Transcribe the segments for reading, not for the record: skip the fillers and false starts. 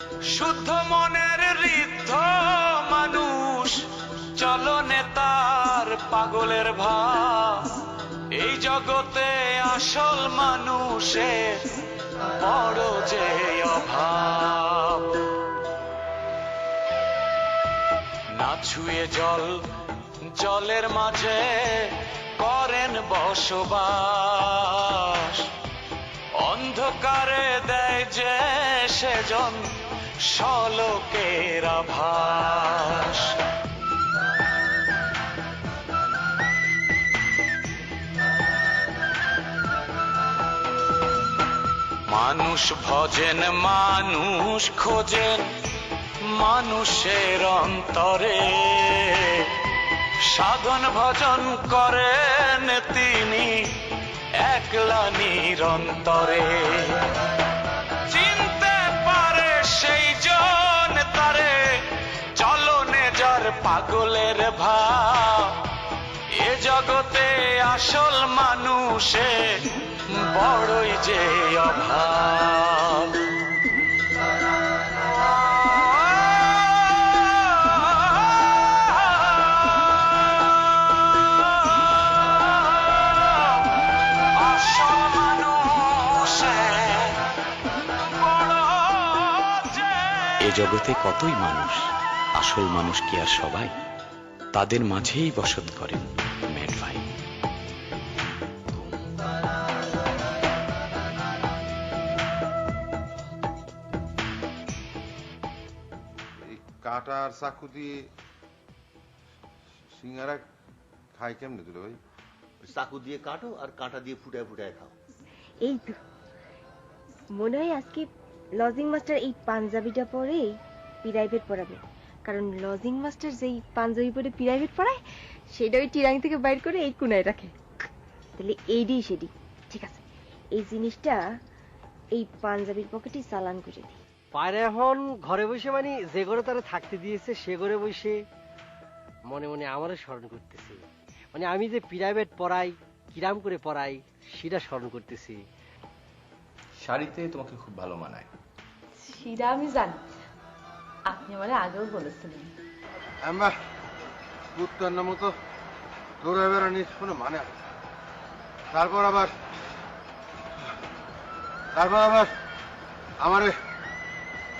শুদ্ধ মনের ঋদ্ধ মানুষ, চলনে তার পাগলের ভাব। এই জগতে আসল মানুষের বড় যে অভাব। না ছুঁয়ে জল, জলের মাঝে করেন বসবাস। অন্ধকারে দেয় যে সেজন সলোকের আভাস। মানুষ ভজেন, মানুষ খোঁজেন মানুষের অন্তরে। সাধন ভজন করেন তিনি একলা নিরন্তরে। চিনতে পারে সেই জন তারে, চলনে যার পাগলের ভাব। এ জগতে আসল মানুষের বড়ই যে অভাব। এ জগতে কতই মানুষ, আসল মানুষ কি আর সবাই? তাদের মাঝেই বসত করেন ম্যাড ভাই। কাঁটা আর চাকু দিয়ে সিঙ্গারা খাই কেমনে দুলো ভাই? চাকু দিয়ে কাটো আর কাঁটা দিয়ে ফুটায় ফুটায় খাও। এই তো মনে হয় আজকে লজিং মাস্টার এই পাঞ্জাবিটা পরে প্রাইভেট পড়াবে, কারণ লজিং মাস্টার যেই পাঞ্জাবি পরে প্রাইভেট পড়ায় সেটা ওই টিরাং থেকে বাইর করে এই কোনায় রাখে। তাহলে এইডি সেডি ঠিক আছে, এই জিনিসটা এই পাঞ্জাবির পকেটে চালান করে দিই। পায়রা এখন ঘরে বসে মানে যে ঘরে তারা থাকতে দিয়েছে সে ঘরে বসে মনে মনে আমারও স্মরণ করতেছি। মানে আমি যে প্রাইভেট পড়াই, কিরাম করে পড়াই সেটা স্মরণ করতেছি। শাড়িতে তোমাকে খুব ভালো মানায়। সেটা আমি জানি, আপনি আমার আগেও বলেছিলেন। আমরা উত্তর মতো দৌড়ে বেড়ানি কোনো মানে, তারপর আবার আমারে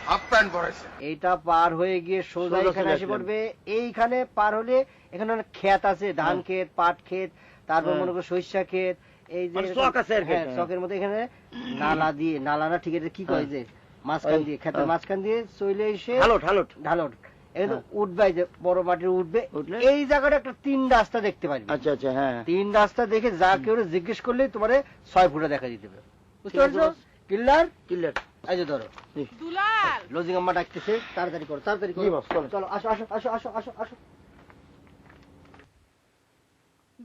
হাফ প্যান্ট পরেছে। এইটা পার হয়ে গিয়ে সোজা এখানে এসে পড়বে। এইখানে পার হলে এখানে অনেক ক্ষেত আছে, ধান ক্ষেত, পাট ক্ষেত, তারপর মনে করো সরিষা ক্ষেত। এই যে চকের মধ্যে এখানে নালা দিয়ে, নালা না ঠিক আছে কি কয় যে মাঝখান দিয়ে, ক্ষেতের মাঝখান দিয়ে চলে এসে ঢালট এখানে উঠবে, যে বড় মাটির উঠবে। এই জায়গাটা একটা 3 রাস্তা দেখতে পারবে। আচ্ছা আচ্ছা, হ্যাঁ 3 রাস্তা দেখে যা কেউ জিজ্ঞেস করলে তোমার 6 ফুটা দেখা দিতে হবে। বুঝতে পারছো? Clear clear. এই যে ধরো দুলাল, লজিং আম্মা ডাকতেছে, তাড়াতাড়ি করো তাড়াতাড়ি করো। চলো আসো আসো আসো আসো আসো আসো।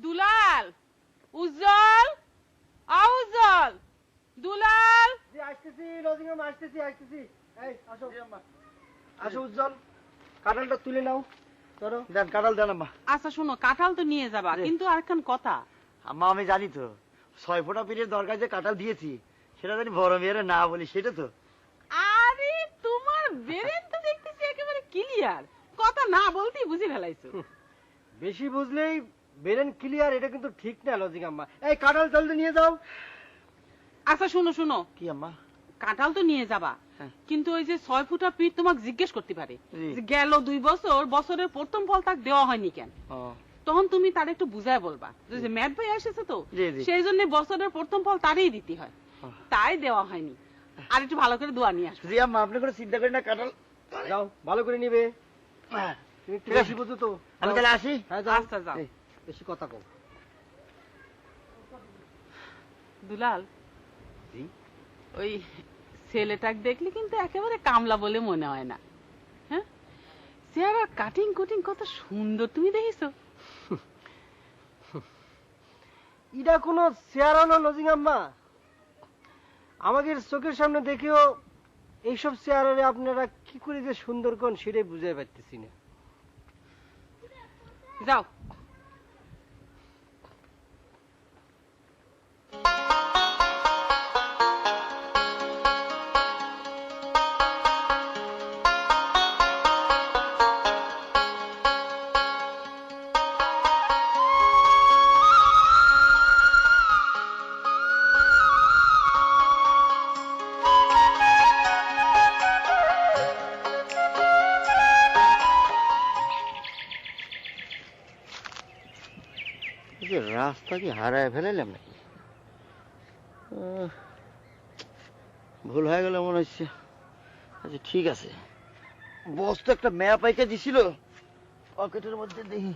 দুলাল, উজ্জ্বল, উজ্জ্বল, দুলাল। আসতেছি লজিং আম্মা, আসতেছি আসতেছি। এই আসো আসো উজ্জ্বল, কাঁঠালটা তুলে নাও। ধরো দেন, কাঁঠাল দেন আম্মা। আচ্ছা শোনো, কাঁঠাল তো নিয়ে যাবা, কিন্তু আরেকখান কথা। আম্মা আমি জানি তো 6 ফুটা পিঠের দরকার যে কাঁঠাল দিয়েছি সেটা জানি বড় মেয়েরা না বলি, সেটা তো। আরে তোমার ব্রেন তো দেখতেছি একেবারে ক্লিয়ার, কথা না বলতেই বুঝে ফেলাইছো। বেশি বুঝলেই ব্রেন ক্লিয়ার, এটা কিন্তু ঠিক না লজিং আম্মা। এই কাঁঠাল জলদি নিয়ে যাও। আচ্ছা শোনো শোনো, কি আম্মা? কাঁঠাল তো নিয়ে যাবা, কিন্তু ওই যে 6 ফুটা পিঠ তোমাকে জিজ্ঞেস করতে পারে যে গেল 2 বছর, বছরের প্রথম ফল তাক দেওয়া হয়নি কেন। তখন তুমি তার একটু বুঝায় বলবা যে ম্যাট ভাই এসেছে তো সেই জন্য বছরের প্রথম ফল তারই দিতে হয়, তাই দেওয়া হয়নি। আর একটু ভালো করে দোয়া নিয়ে আসো। জি আম্মা, আপনি কোনো চিন্তা করেন না, কাঁঠাল যাও ভালো করে নিবে। তুমি একটু বেশি বুঝো তো। আমি তাহলে আসি। হ্যাঁ যাও। আচ্ছা যাও, বেশি কথা কও। দুলাল ওই ছেলেটাকে দেখলে কিন্তু একেবারে কামলা বলে মনে হয় না। হ্যাঁ, চেহারার কাটিং কুটিং কত সুন্দর, তুমি দেখিছো? এটা কোনো চেহারা না লজিং আম্মা, আমাদের চোখের সামনে দেখেও এইসব চেহারারে আপনারা কি করে যে সুন্দর কোন সেটাই বুঝাই পারতেছি না। যাও। কি রাস্তা কি হারায় ফেলাইলাম নাকি? ভুল হয়ে গেল মনে হচ্ছে। আচ্ছা ঠিক আছে, বস তো একটা ম্যাপ আইকা দিছিল, পকেটের মধ্যে দেখি।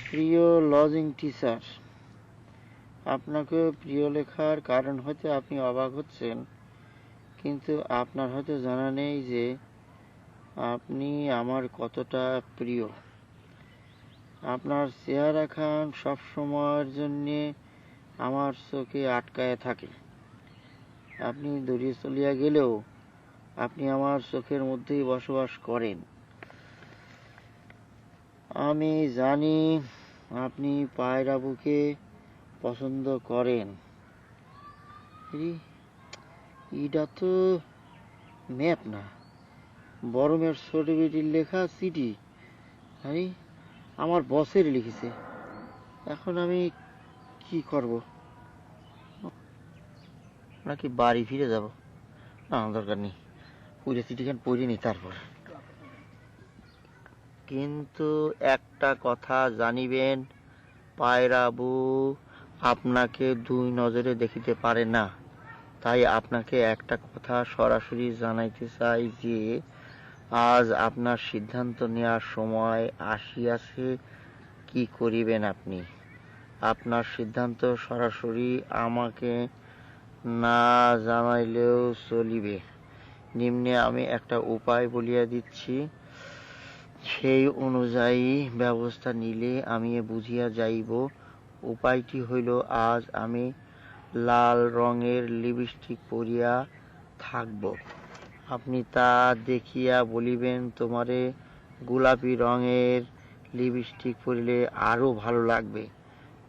প্রিয় লজিং টিচার, আপনাকে প্রিয় লেখার কারণ হয়তো আপনি অবাক হচ্ছেন, কিন্তু আপনার হয়তো জানা নেই যে আপনি আমার কতটা প্রিয়। আপনার চেহারা খান সব সময়ের জন্য আমার চোখে আটকায় থাকে। আপনি দূরে চলিয়া গেলেও আপনি আমার চোখের মধ্যেই বসবাস করেন। আমি জানি আপনি পায়রাবুকে পছন্দ করেন। এটা তো ম্যাপ না, বড় মেয়ের ছোট বেটির লেখা চিঠি। আরে আমার বসের লিখেছে। এখন আমি কি করব? নাকি বাড়ি ফিরে যাব? না, দরকার নেই, পুরো চিঠিখান পড়িনি তারপর। কিন্তু একটা কথা জানিবেন, পায়রাবু আপনাকে দুই নজরে দেখিতে পারে না। তাই আপনাকে একটা কথা সরাসরি জানাইতে চাই যে আজ আপনার সিদ্ধান্ত নেওয়ার সময় আসিয়াছে। কি করিবেন আপনি? আপনার সিদ্ধান্ত সরাসরি আমাকে না জানাইলেও চলিবে। নিম্নে আমি একটা উপায় বলিয়া দিচ্ছি, সেই অনুযায়ী ব্যবস্থা নিলে আমি বুঝিয়া যাইব। উপায়টি হইল, আজ আমি লাল রঙের লিপস্টিক পরিয়া থাকব। আপনি তা দেখিয়া বলিবেন তোমারে গোলাপি রঙের লিপস্টিক পরিলে আরো ভালো লাগবে।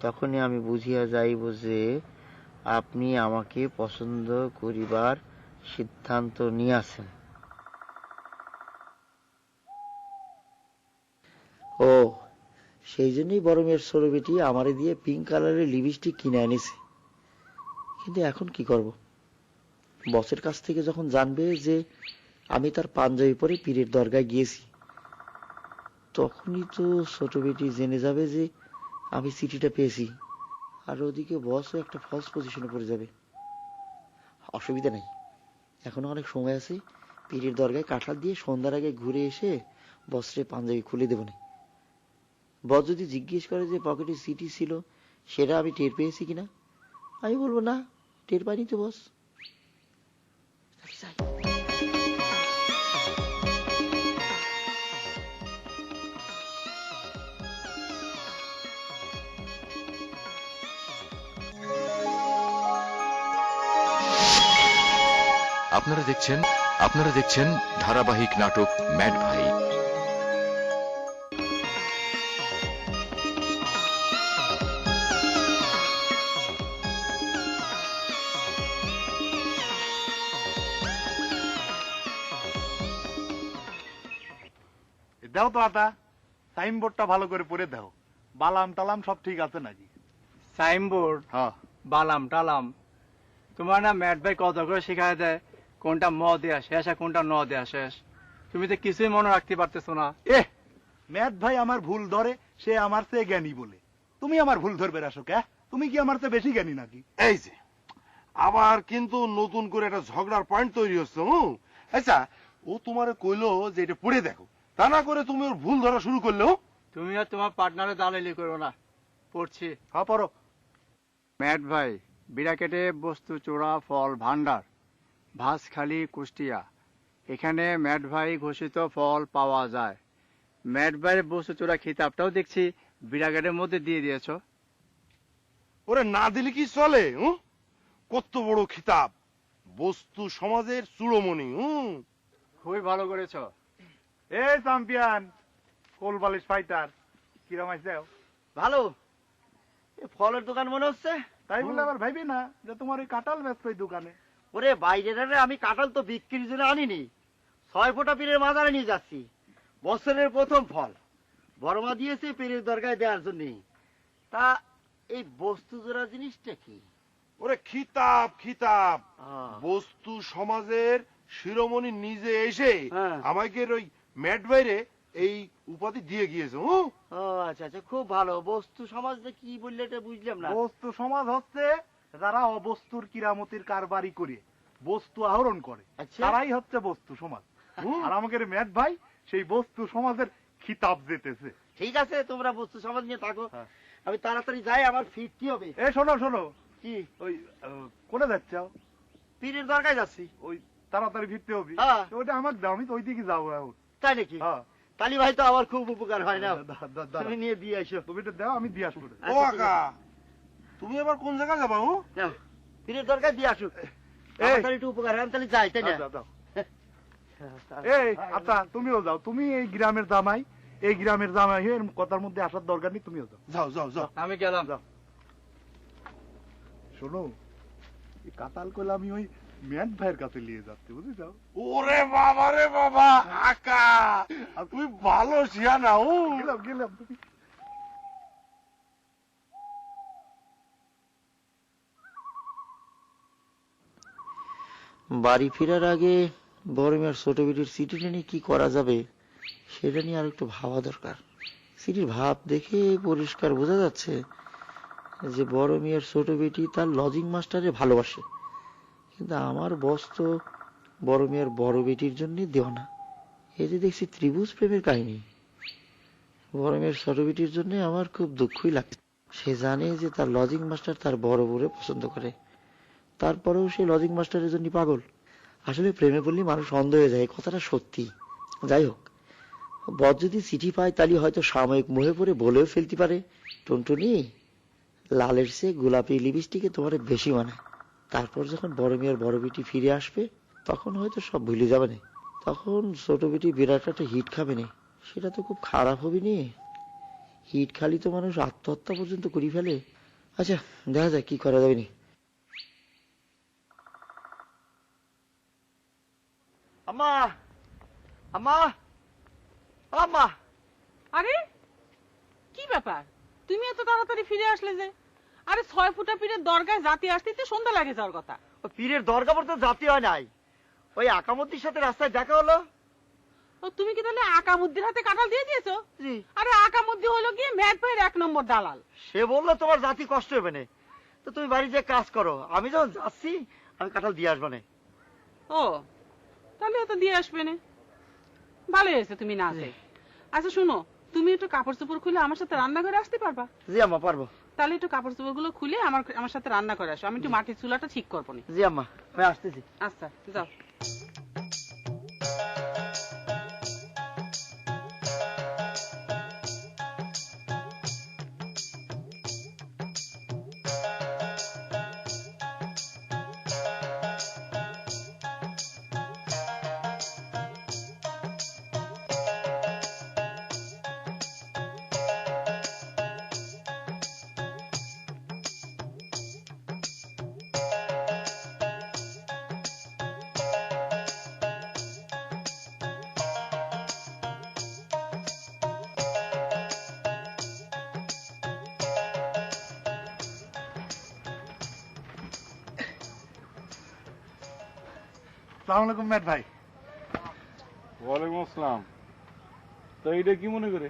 তখনই আমি বুঝিয়া যাইব যে আপনি আমাকে পছন্দ করিবার সিদ্ধান্ত নিয়াছেন। ও, সেই জন্যই বড় মেয়ের ছোট বেটি আমারে দিয়ে পিঙ্ক কালারের লিপস্টিক কিনে এনেছে। কিন্তু এখন কি করব? বসের কাছ থেকে যখন জানবে যে আমি তার পাঞ্জাবি পরে পীরের দরগায় গিয়েছি, তখনই তো ছোট বেটি জেনে যাবে যে আমি চিঠিটা পেয়েছি। আর ওদিকে বসও একটা ফলস পজিশনে পড়ে যাবে। অসুবিধা নেই, এখনো অনেক সময় আছে। পীরের দরগায় কাঁঠাল দিয়ে সন্ধ্যার আগে ঘুরে এসে বসরে পাঞ্জাবি খুলে দেব না। বস যদি জিজ্ঞেস করে যে পকেটে চিঠি ছিল, সেটা আমি টের পেয়েছি কিনা, আমি বলবো না, টের পাইনি তো বস। আপনারা দেখছেন ধারাবাহিক নাটক ম্যাড ভাই। দাও তো আতা, সাইনবোর্ডটা ভালো করে পড়ে দাও। বালাম টালাম সব ঠিক আছে নাকি? সাইনবোর্ড, হ্যাঁ। বালাম টালাম তোমার না ম্যাট ভাই কত করে শিখায় দেয়, কোনটা ম দেয়া শেষ আর কোনটা ন দেয়া শেষ। তুমি তো কিছুই মনে রাখতে পারতেছো না। ম্যাথ ভাই আমার ভুল ধরে, সে আমার চেয়ে জ্ঞানী বলে। তুমি আমার ভুল ধরবে আসো কে? তুমি কি আমার চেয়ে বেশি জ্ঞানী নাকি? এই যে আবার কিন্তু নতুন করে একটা ঝগড়ার পয়েন্ট তৈরি হচ্ছে। আচ্ছা, ও তোমারে কইলো যে এটা পড়ে দেখো, তা না করে তুমি ওর ভুল ধরা শুরু করলেও। তুমি আর তোমার পার্টনারে দালালি করো না, পড়ছি। হ্যাঁ পড়ো। ম্যাট ভাই, বিরাকেটে বস্তু চোরা ফল ভান্ডার, ভাসখালী, কুষ্টিয়া। এখানে ম্যাট ভাই ঘোষিত ফল পাওয়া যায়। ম্যাট ভাইয়ের বস্তু চোরা খিতাবটাও দেখছি বিরাকেটের মধ্যে দিয়ে দিয়েছ। ওরে না দিলে কি চলে? কত বড় খিতাব, বস্তু সমাজের চূড়মণি। খুবই ভালো করেছ। এ চ্যাম্পিয়ন, কোল বালিশ ফাইটার, কিরম আছে? ভালো। ফলের দোকান মনে হচ্ছে। তাই বলে আবার ভাবি না যে তোমার ওই কাঁঠাল ব্যস্ত ওই দোকানে। ওরে বাইরে আমি কাঁঠাল তো বিক্রির জন্য আনিনি, 6 ফোঁটা পীরের মাজারে নিয়ে যাচ্ছি। বছরের প্রথম ফল বড়মা দিয়েছে পীরের দরগায় দেওয়ার জন্য। তা এই বস্তু জোড়া জিনিসটা কি? ওরে খিতাব খিতাব বস্তু সমাজের শিরোমণি নিজে এসে আমাকে ওই ম্যাট বাইরে এই উপাধি দিয়ে গিয়েছে। ও আচ্ছা আচ্ছা, খুব ভালো। বস্তু সমাজ কি বললে এটা বুঝলাম না। বস্তু সমাজ হচ্ছে যারা অবস্তুর কিরামতির কারবারি করে বস্তু আহরণ করে, তারাই হচ্ছে বস্তু সমাজ। আর আমাদের ম্যাট ভাই সেই বস্তু সমাজের খিতাব জিতেছে। ঠিক আছে, তোমরা বস্তু সমাজ নিয়ে থাকো, আমি তাড়াতাড়ি যাই, আমার ফিরতে হবে। এ শোনো শোনো, কি ওই কোনে যাচ্ছ? পীরের দরকার যাচ্ছি। ওই তাড়াতাড়ি ফিরতে হবে। ওটা আমাকে দাও, আমি তো ওই দিকে যাবো এখন। তাই নাকি? তালি ভাই তো আমার খুব উপকার হয় না, তুমি নিয়ে দিয়ে আসো। তুমি এটা দাও, আমি দিয়ে আসবো। ও কাকা, তুমি আবার কোন জায়গায় যাবা? পীরের দরকার দিয়ে আসুক, একটু উপকার হয়, আমি তাহলে যাই, তাই না? এই আচ্ছা, তুমিও যাও, তুমি এই গ্রামের জামাই, এই গ্রামের জামাই হয়ে কথার মধ্যে আসার দরকার নেই, তুমিও যাও। যাও যাও যাও, আমি গেলাম। যাও। শোনো, কাতাল করলে আমি ওই ম্যাট ভাইয়ের কাছে নিয়ে যাচ্ছি, বুঝলি? যাও। ওরে বাবা রে বাবা, আকা তুমি ভালো শিয়ানা। গেলাম গেলাম। তুমি বাড়ি ফেরার আগে বড় মেয়ের ছোট বেটির চিঠিটা নিয়ে কি করা যাবে সেটা নিয়ে আর একটু ভাবা দরকার। চিঠির ভাব দেখে পরিষ্কার বোঝা যাচ্ছে যে বড় মেয়ের ছোট বেটি তার লজিং মাস্টারে ভালোবাসে, কিন্তু আমার বস তো বড় মেয়ের বড় বেটির জন্য দেওয়া না। এই যে দেখছি ত্রিভুজ প্রেমের কাহিনী। বড় মেয়ের ছোট বেটির জন্য আমার খুব দুঃখই লাগছে। সে জানে যে তার লজিং মাস্টার তার বড় বউরে পছন্দ করে, তারপরেও সে লজিং মাস্টারের জন্য পাগল। আসলে প্রেমে বললে মানুষ অন্ধ হয়ে যায়, কথাটা সত্যি। যাই হোক, বর যদি চিঠি পায় তাহলে হয়তো সাময়িক মোহে পড়ে বলেও ফেলতে পারে, টুনটুনি লালের চেয়ে গোলাপি লিপস্টিকে তোমার বেশি মানায়। তারপর যখন বড় মেয়ের বড় বেটি ফিরে আসবে তখন হয়তো সব ভুলে যাবে না, তখন ছোট বেটি বিরাট একটা হিট খাবে না। সেটা তো খুব খারাপ হবে নি। হিট খালি তো মানুষ আত্মহত্যা পর্যন্ত করে ফেলে। আচ্ছা, দেখা যাক কি করা যাবে নি। আম্মা, আম্মা, আম্মা। আরে কি ব্যাপার, তুমি এত তাড়াতাড়ি ফিরে আসলে যে? আরে 6 ফুটা পীরের দরগায় জাতি আসতে সন্ধ্যা লাগে যাওয়ার কথা। ও পীরের দরগা পর্যন্ত জাতি হয় নাই, ওই আকামুদ্দির সাথে রাস্তায় দেখা হলো। ও তুমি কি তাহলে আকামুদ্দির হাতে কাঁঠাল দিয়ে দিয়েছো? আরে আকামুদ্দি হলো গিয়ে ম্যাট ভাইয়ের 1 নম্বর দালাল। সে বললো তোমার জাতি কষ্ট হবে না, তো তুমি বাড়ি যে কাজ করো, আমি যখন যাচ্ছি আমি কাঁঠাল দিয়ে আসবো না। ও তাহলে তো দিয়ে আসবে না, ভালো হয়েছে তুমি না যাই। আচ্ছা শুনো, তুমি একটু কাপড় চোপড় খুলে আমার সাথে রান্না করে আসতে পারবা? জি আম্মা, পারবো। তাহলে একটু কাপড় চোপড় গুলো খুলে আমার সাথে রান্না করে আসো, আমি একটু মাটির চুলাটা ঠিক করবো না। জি আম্মা, আমি আসতেছি। আচ্ছা যাও। আসসালামু আলাইকুম ম্যাট ভাই। ওয়ালাইকুম আসসালাম। তো এইটা কি মনে করে?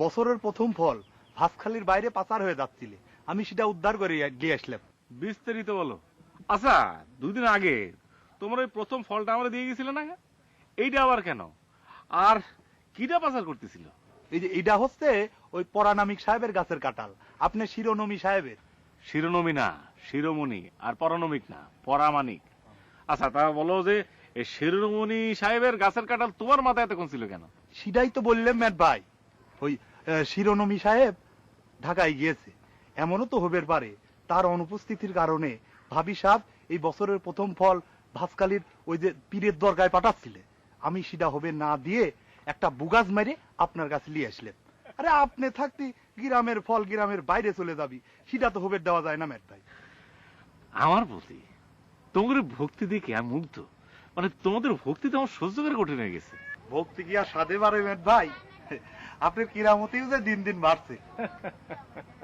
বছরের প্রথম ফল ভাতখালির বাইরে পাচার হয়ে যাচ্ছিলে, আমি সেটা উদ্ধার করে দিয়ে আসলাম। বিস্তারিত বলো। আচ্ছা, 2 দিন আগে তোমার ওই প্রথম ফলটা আমরা দিয়ে গেছিলে না, এইটা আবার কেন? আর কিটা পাচার করতেছিল? এই যে এটা হচ্ছে ওই পরানামিক সাহেবের গাছের কাঁঠাল, আপনি শিরোনমি সাহেবের। শিরোনমি না, শিরোমণি, আর পরানমিক না, পরামানিক। আচ্ছা তা বলো যে এই শিরোমণি সাহেবের গাছের কাঁঠাল তোমার মাথায় এতক্ষণ ছিল কেন? সেটাই তো বললেন ম্যাট ভাই, ওই শিরোনমি সাহেব ঢাকায় গিয়েছে, এমনও তো হবার পারে তার অনুপস্থিতির কারণে ভাবি সাহেব এই বছরের প্রথম ফল ভাতখালির ওই যে পীরের দরগায় পাঠাচ্ছিলে, আমি সেটা হবে না দিয়ে একটা বুগাজ মেরে আপনার কাছে নিয়ে আসলেন। আরে আপনি থাকতে গ্রামের ফল গ্রামের বাইরে চলে যাবি, সেটা তো হবে দেওয়া যায় না ম্যাট ভাই। আমার প্রতি তোমাদের ভক্তি দেখে আমি মুগ্ধ, মানে তোমাদের ভক্তি তো আমার সহ্য করে কঠিন হয়ে গেছে। ভক্তি কি আর সাধে পারে ম্যাট ভাই? আপনার কিরামতিও যে দিন দিন বাড়ছে।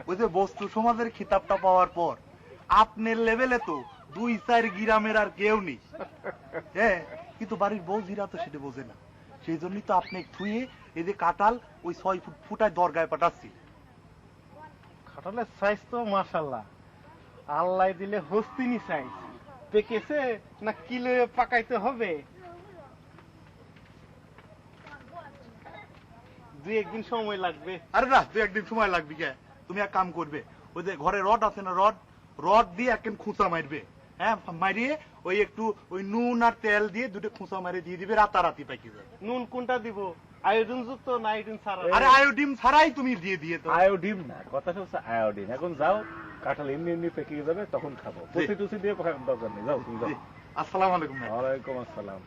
ওই যে বস্তু সমাজের খিতাবটা পাওয়ার পর আপনার লেভেলে তো 2-4 গ্রামের আর কেউ নেই। হ্যাঁ, কিন্তু বাড়ির বউ জিরা তো সেটা বোঝে না, সেই জন্যই তো আপনি থুয়ে এই যে কাঁঠাল ওই 6 ফুট ফুটায় দরগায় পাঠাচ্ছি। কাঁঠালের সাইজ তো মাশাআল্লাহ, আল্লাহ দিলে হস্তিনি সাইজ। পেকেছে না কিলো পাকাইতে হবে? 2-1 দিন সময় লাগবে। আরে না, 2-1 দিন সময় লাগবে কে? তুমি এক কাম করবে, ওই যে ঘরে রড আছে না, রড দিয়ে একখান খুঁচা মারবে। হ্যাঁ, মারিয়ে ওই একটু ওই নুন আর তেল দিয়ে 2টা খুঁচা মারিয়ে দিয়ে দিবে, রাতারাতি পাকি যাবে। নুন কোনটা দিব, আয়োডিন যুক্ত না আয়োডিন ছাড়া? আরে আয়োডিন ছাড়াই তুমি দিয়ে তো। আয়োডিন না, কথাটা হচ্ছে আয়োডিন। এখন যাও, কাঁঠাল এমনি এমনি পেকে যাবে, তখন খাবো। পচি টুচি দিয়ে পাকার দরকার নেই, যাও তুমি যাও। আসসালামু আলাইকুম। ওয়ালাইকুম আসসালাম।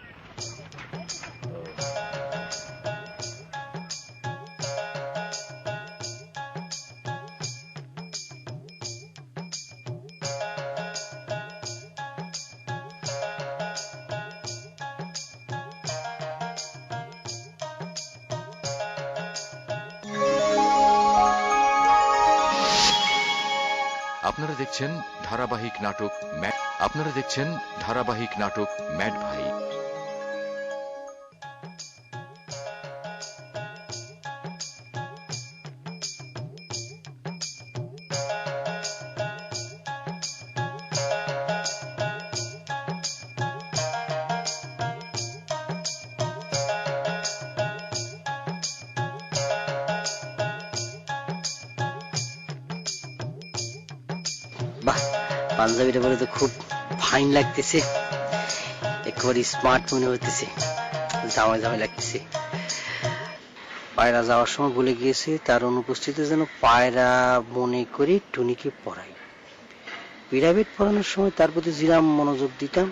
আপনারা দেখছেন ধারাবাহিক নাটক ম্যাড ভাই। বাহ, পাঞ্জাবিটা পরে তো খুব ফাইন লাগতেছে, একেবারে স্মার্ট মনে হইতেছে, জামাই জামাই লাগতেছে। পায়রা যাওয়ার সময় বলে গিয়েছে তার অনুপস্থিতি যেন পায়রা মনে করে টুনিকে পড়াই। পিরামিড পড়ানোর সময় তার প্রতি জিরাম মনোযোগ দিতাম,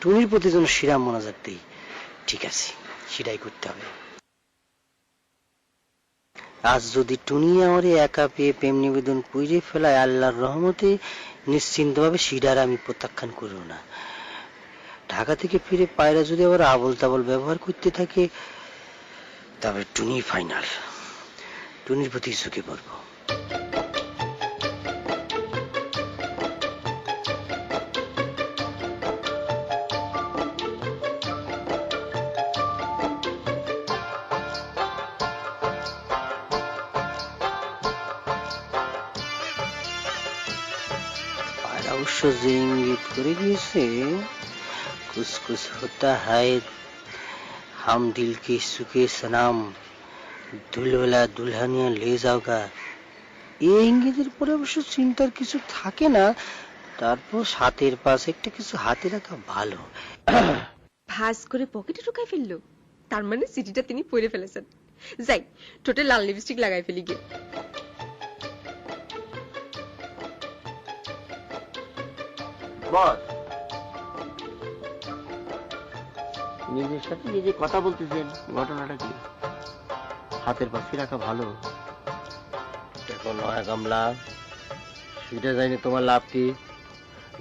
টুনির প্রতি যেন শিরাম মনোযোগ দিই। ঠিক আছে, সেটাই করতে হবে। আজ যদি টুনি আমারে একা পেয়ে প্রেম নিবেদন করে ফেলায়, আল্লাহর রহমতে নিশ্চিন্তভাবে সিডার আমি প্রত্যাখ্যান করব না। ঢাকা থেকে ফিরে পায়রা যদি আবার আবল তাবল ব্যবহার করতে থাকে, তবে টুনি ফাইনাল, টুনির প্রতি ঝুঁকে পড়ব। অবশ্য যে ইঙ্গিত করে গিয়েছে, কুছ কুছ হতা হায় হাম দিল কে সুখে সনাম দুলওয়ালা দুলহানিয়া লে যাওগা, এই ইঙ্গিতের পরে অবশ্য চিন্তার কিছু থাকে না। তারপর হাতের পাশে একটা কিছু হাতে রাখা ভালো। ভাস করে পকেটে ঢুকাই ফেললো, তার মানে চিঠিটা তিনি পড়ে ফেলেছেন। যাই, ঠোঁটে লাল লিপস্টিক লাগাই ফেলি গিয়ে। বস, নিজের সাথে নিজে কথা বলতেছেন, ঘটনাটা কি? হাতের পাশে রাখা ভালো। দেখো নয়া গামলা, সেটা জানি তোমার লাভ কি?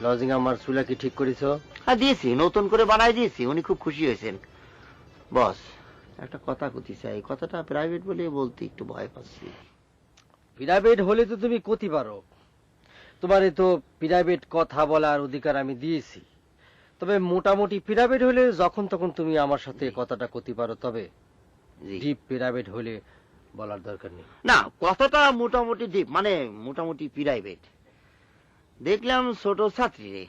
লজিং আমার চুলা কি ঠিক করেছো? হ্যাঁ দিয়েছি, নতুন করে বানাই দিয়েছি, উনি খুব খুশি হয়েছেন। বস, একটা কথা কইতে চাই, কথাটা প্রাইভেট বলে বলতে একটু ভয় পাচ্ছি। প্রাইভেট হলে তো তুমি কতি পারো, তোমারে তো প্রাইভেট কথা বলার অধিকার আমি দিয়েছি। তবে মোটামুটি প্রাইভেট হলে যখন তখন তুমি আমার সাথে কথাটা কতি পারো, তবে ডিপ প্রাইভেট হলে বলার দরকার নেই। না, কথাটা মোটামুটি ডিপ, মানে মোটামুটি প্রাইভেট। দেখলাম ছোট ছাত্রী রে,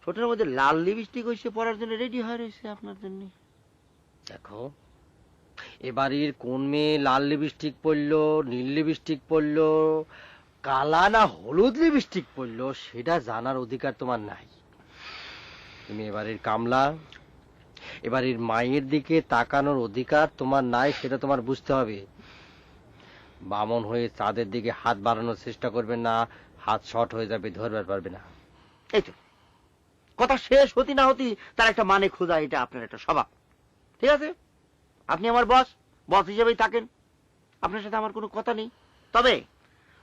ছোটের মধ্যে লাল লিপস্টিক হয়েছে, পড়ার জন্য রেডি হয়ে রয়েছে আপনার জন্য। দেখো, এবারের কোন মেয়ে লাল লিপস্টিক পরলো, নীল লিপস্টিক পরলো, কালা না হলুদ লিপস্টিক পরলো, সেটা জানার অধিকার তোমার নাই। তুমি এবারের কামলা, এবারের মায়ের দিকে তাকানোর অধিকার তোমার নাই, সেটা তোমার বুঝতে হবে। বামন হয়ে চাঁদের দিকে হাত বাড়ানোর চেষ্টা করবে না, হাত শর্ট হয়ে যাবে, ধরবার পারবে না। এই তো কথা শেষ হতি না হতি তার একটা মানে খোঁজা, এটা আপনার একটা স্বভাব। ঠিক আছে, আপনি আমার বস, বস হিসেবেই থাকেন, আপনার সাথে আমার কোনো কথা নেই। তবে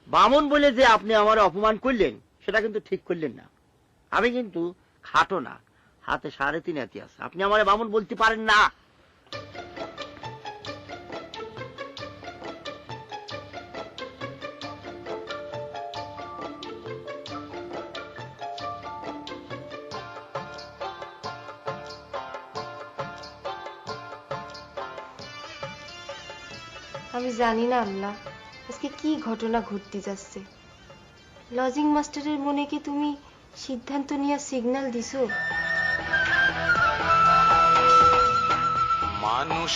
বামন বলে যে আপনি আমার অপমান করলেন, সেটা কিন্তু ঠিক করলেন না। আমি কিন্তু খাটো না, হাতে 3.5 হাতি আছে, আপনি আমার বামন বলতে পারেন না। আমি জানি না আমলা আজকে কি ঘটনা ঘটতে যাচ্ছে। লজিং মাস্টারের মনে কি তুমি সিদ্ধান্ত নিয়ে সিগন্যাল দিছো? মানুষ